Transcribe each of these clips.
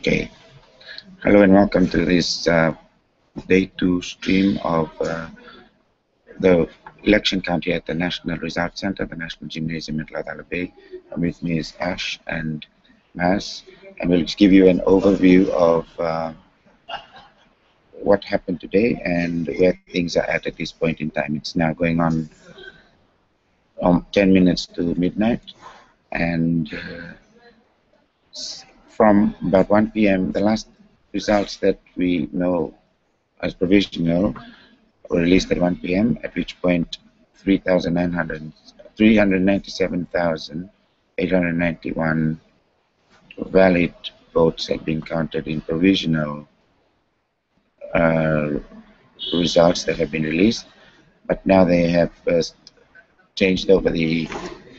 Okay, hello and welcome to this day 2 stream of the election count here at the National Results Center, the National Gymnasium at Laucala Bay. And with me is Ash and Mas, and we'll just give you an overview of what happened today and where things are at this point in time. It's now going on 10 minutes to midnight, and from about 1 p.m. the last results that we know as provisional were released at 1 p.m., at which point 397,891 valid votes had been counted in provisional results that have been released. But now they have changed over the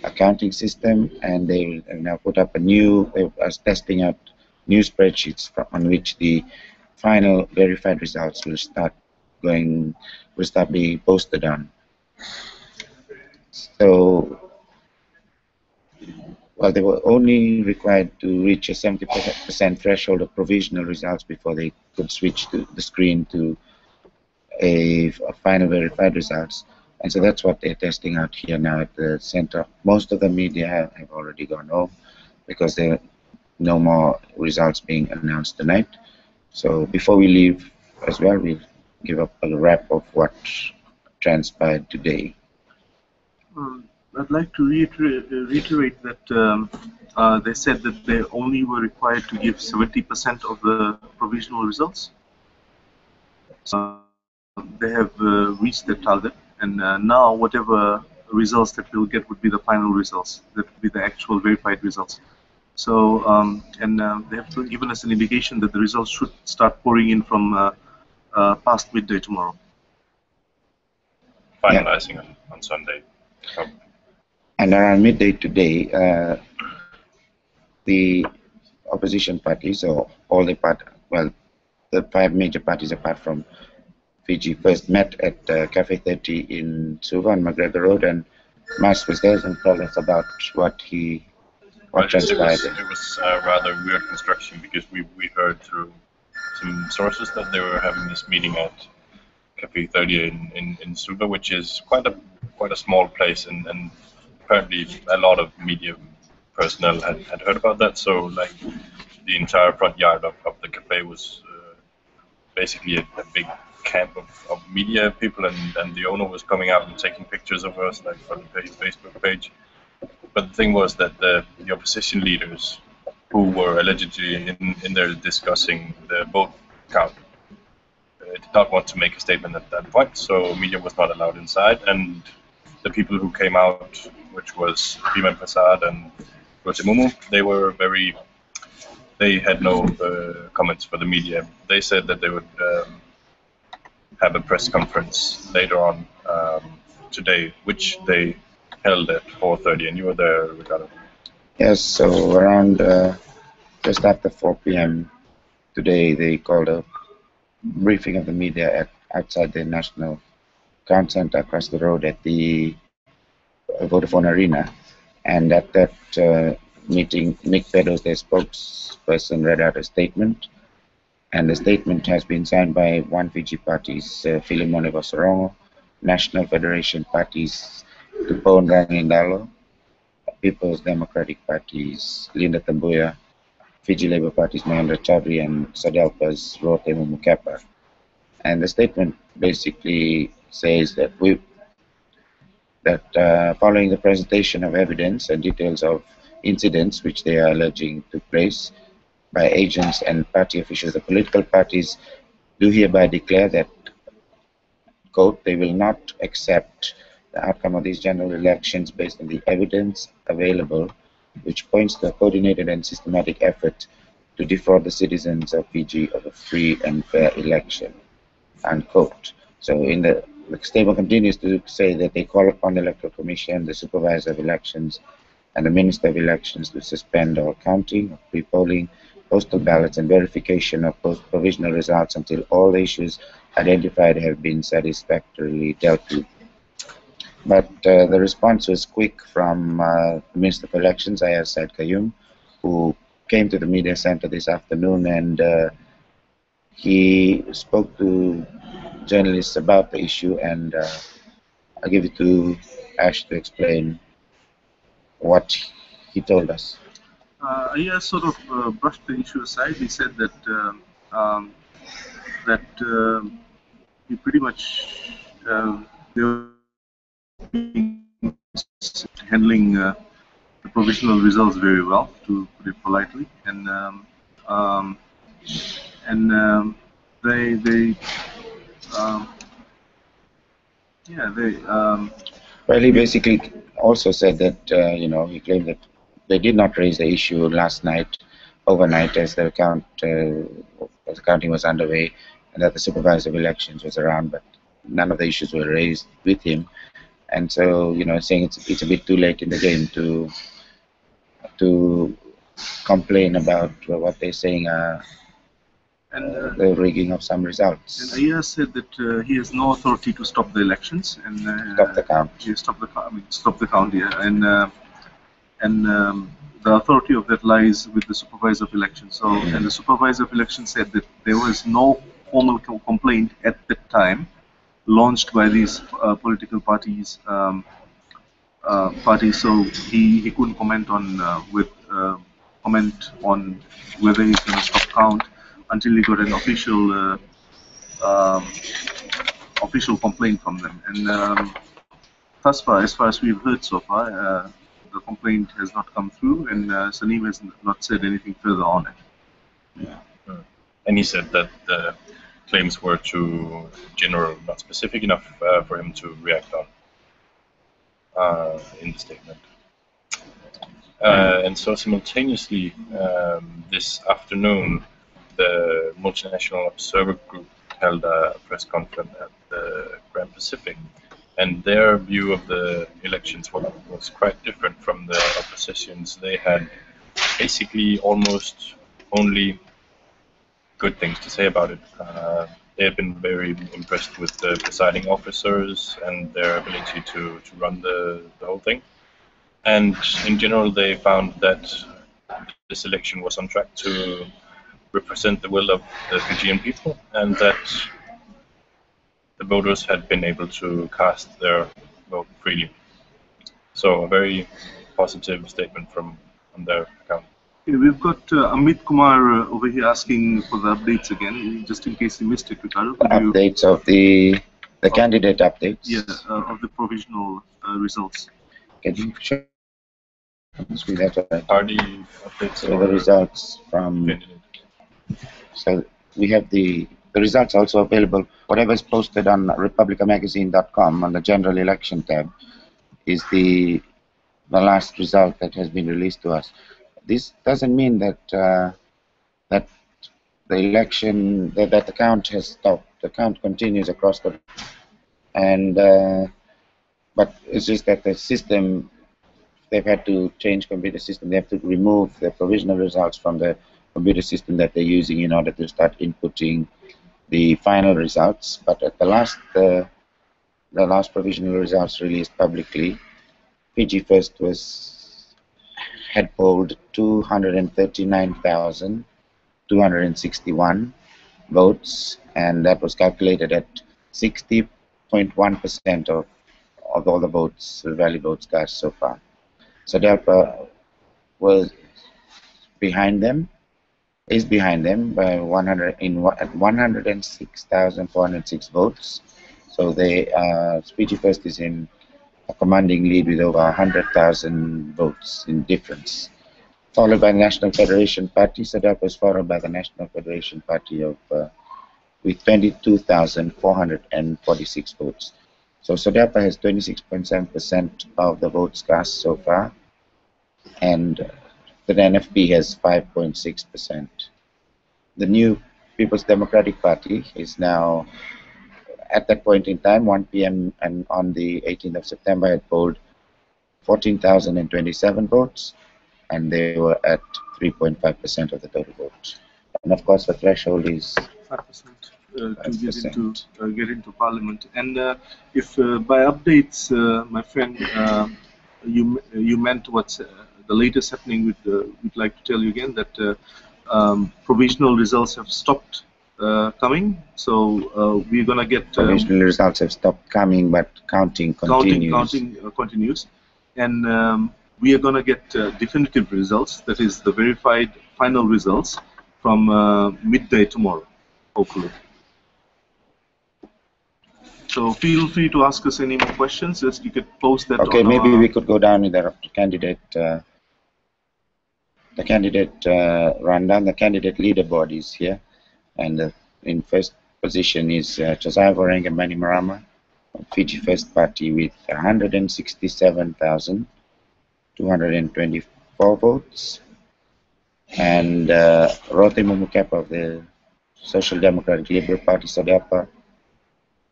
accounting system, and they will now put up a new, they are testing out new spreadsheets on which the final verified results will start being posted on. So, well, they were only required to reach a 70% threshold of provisional results before they could switch to the screen to a final verified results. And so that's what they're testing out here now at the center. Most of the media have already gone home because there are no more results being announced tonight. So before we leave as well, we'll give up a wrap of what transpired today. I'd like to reiterate that they said that they only were required to give 70% of the provisional results. They have reached their target, and now whatever results that we'll get would be the final results. That would be the actual verified results. So, they have given us an indication that the results should start pouring in from past midday tomorrow. Finalizing on Sunday. And around midday today, the opposition parties, or all the the 5 major parties apart from Fiji, first met at Cafe 30 in Suva on McGregor Road, and Mas was there and told us about what transpired. It was rather weird construction, because we heard through some sources that they were having this meeting at Cafe 30 in Suva, which is quite a small place, and apparently a lot of media personnel had heard about that. So like the entire front yard of the cafe was basically a big camp of media people, and the owner was coming out and taking pictures of us, like from the Facebook page. But the thing was that the opposition leaders, who were allegedly in there discussing the vote count, did not want to make a statement at that point, so media was not allowed inside. And the people who came out, which was Biman Prasad and Rosimumu, they had no comments for the media. They said that they would have a press conference later on today, which they held at 4:30, and you were there, Ricardo. Yes, so around just after 4 p.m. today, they called a briefing of the media outside the National Count Center across the road at the Vodafone Arena. And at that meeting, Nick Meadows, their spokesperson, read out a statement. And the statement has been signed by One Fiji parties, Filimon Sorongo, National Federation parties, Tupon Rangindalo, People's Democratic parties, Linda Tambuya, Fiji Labour parties, Mahendra Chaudhry, and Sadelpa's Rote Mumukapa. And the statement basically says that following the presentation of evidence and details of incidents which they are alleging took place by agents and party officials, the political parties do hereby declare that, quote, they will not accept the outcome of these general elections based on the evidence available, which points to a coordinated and systematic effort to defraud the citizens of Fiji of a free and fair election, unquote. So in the statement continues to say that they call upon the Electoral Commission, the Supervisor of Elections, and the Minister of Elections to suspend all counting of pre-polling, postal ballots, and verification of provisional results until all the issues identified have been satisfactorily dealt with. But the response was quick from the Minister of Elections, Ayaz Said Qayyum, who came to the media center this afternoon, and he spoke to journalists about the issue, and I'll give it to Ash to explain what he told us. He has sort of brushed the issue aside. He said that he pretty much they were handling the provisional results very well, to put it politely, and Well, he basically also said that he claimed that they did not raise the issue last night, overnight, as the counting was underway, and that the supervisor of elections was around, but none of the issues were raised with him, and so saying it's a bit too late in the game to complain about what they're saying the rigging of some results. And he has said that he has no authority to stop the elections and stop the count. Stop the count, yeah, and the authority of that lies with the supervisor of elections. So, and the supervisor of elections said that there was no formal complaint at that time launched by these political parties. So he couldn't comment on whether he's going to stop count until he got an official complaint from them. And thus far, as far as we've heard so far, the complaint has not come through, and Salim has not said anything further on it. Yeah. And he said that the claims were too general, not specific enough for him to react on in the statement. And so simultaneously, this afternoon, the Multinational Observer Group held a press conference at the Grand Pacific, and their view of the elections was quite different from the opposition's. They had basically almost only good things to say about it. They had been very impressed with the presiding officers and their ability to run the whole thing. And in general, they found that this election was on track to represent the will of the Fijian people, and that the voters had been able to cast their vote freely. So a very positive statement on their account. Okay, we've got Amit Kumar over here asking for the updates again, just in case you missed it, Ricardo. Updates of the candidate updates? Yeah, of the provisional results. Can you show that? Party updates. So the results from... So we have the results also available. Whatever is posted on republicamagazine.com on the general election tab is the last result that has been released to us. This doesn't mean that that the election that the count has stopped. The count continues across the and but it's just that the system, they've had to change computer system. They have to remove the provisional results from the computer system that they're using in order to start inputting the final results. But at the last provisional results released publicly, Fiji First had polled 239,261 votes, and that was calculated at 60.1% of all the votes, the valid votes cast so far. So SODELPA was behind them, is behind them by 106,406 votes. So they Fiji First is in a commanding lead with over 100,000 votes in difference. Followed by the National Federation Party. SODELPA is followed by the National Federation Party with 22,446 votes. So SODELPA has 26.7% of the votes cast so far, and the NFP has 5.6%. The new People's Democratic Party is now, at that point in time, 1 p.m. and on the 18th of September, had polled 14,027 votes, and they were at 3.5% of the total vote. And of course, the threshold is 5%. To get into Parliament. And if by updates, my friend, you meant what the latest happening, we'd like to tell you again that provisional results have stopped coming. So we're going to get... provisional results have stopped coming, but counting continues. Counting continues. And we are going to get definitive results, that is the verified final results, from midday tomorrow, hopefully. So feel free to ask us any more questions. Just you could post that. Okay, on maybe our... we could go down with the candidate rundown. The candidate leaderboard is here, and in first position is Josiah Vorenga Bainimarama, Fiji First Party, with 167,224 votes, and Rote Mumukapa of the Social Democratic Liberal Party, SODEPA,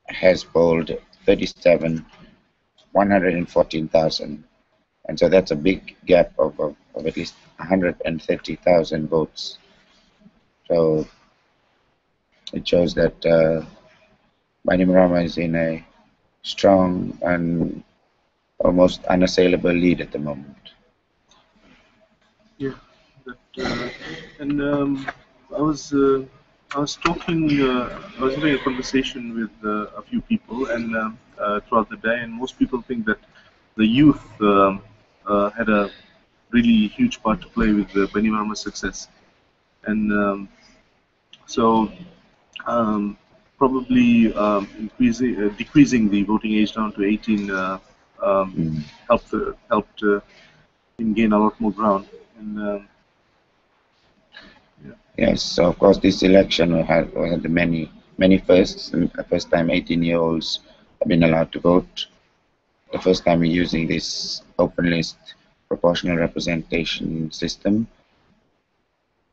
has polled 114,000, and so that's a big gap of at least 130,000 votes. So it shows that Bainimarama is in a strong and almost unassailable lead at the moment. Yeah, and I was talking, I was having a conversation with a few people, and throughout the day, and most people think that the youth had a really huge part to play with Bainimarama's success, and so probably decreasing the voting age down to 18 helped him gain a lot more ground. And yes, so of course this election we had many firsts. The first time 18-year-olds have been allowed to vote. The first time we're using this open list proportional representation system.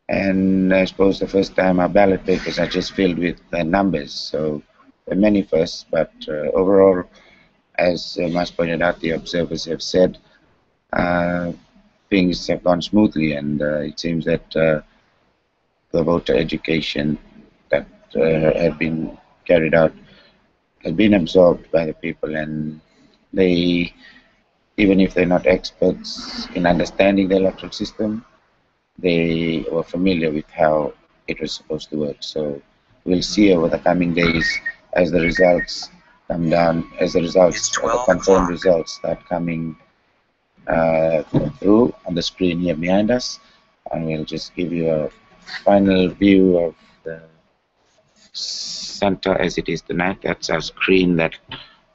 And I suppose the first time our ballot papers are just filled with numbers. So there are many firsts, but overall, as Mas pointed out, the observers have said, things have gone smoothly, and it seems that the voter education that had been carried out has been absorbed by the people, and they, even if they're not experts in understanding the electoral system, they were familiar with how it was supposed to work. So we'll see over the coming days as the results come down, as the results, the confirmed results start coming through on the screen here behind us, and we'll just give you a final view of the center as it is tonight. That's our screen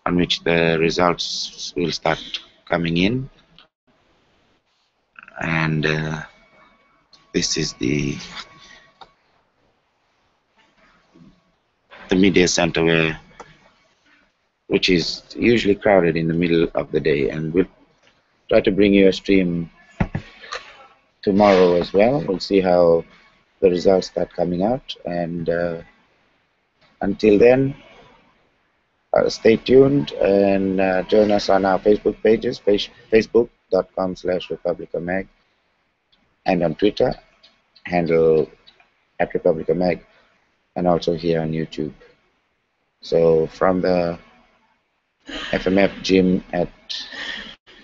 on which the results will start coming in, and this is the media center, which is usually crowded in the middle of the day, and we'll try to bring you a stream tomorrow as well. We'll see how the results start coming out, and until then, stay tuned and join us on our Facebook pages, facebook.com/RepublicaMag, and on Twitter, handle @RepublicaMag, and also here on YouTube. So from the FMF Gym at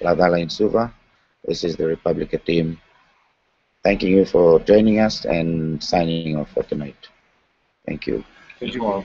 Laucala in Suva, this is the Republica team thanking you for joining us and signing off for tonight. Thank you. Thank you all.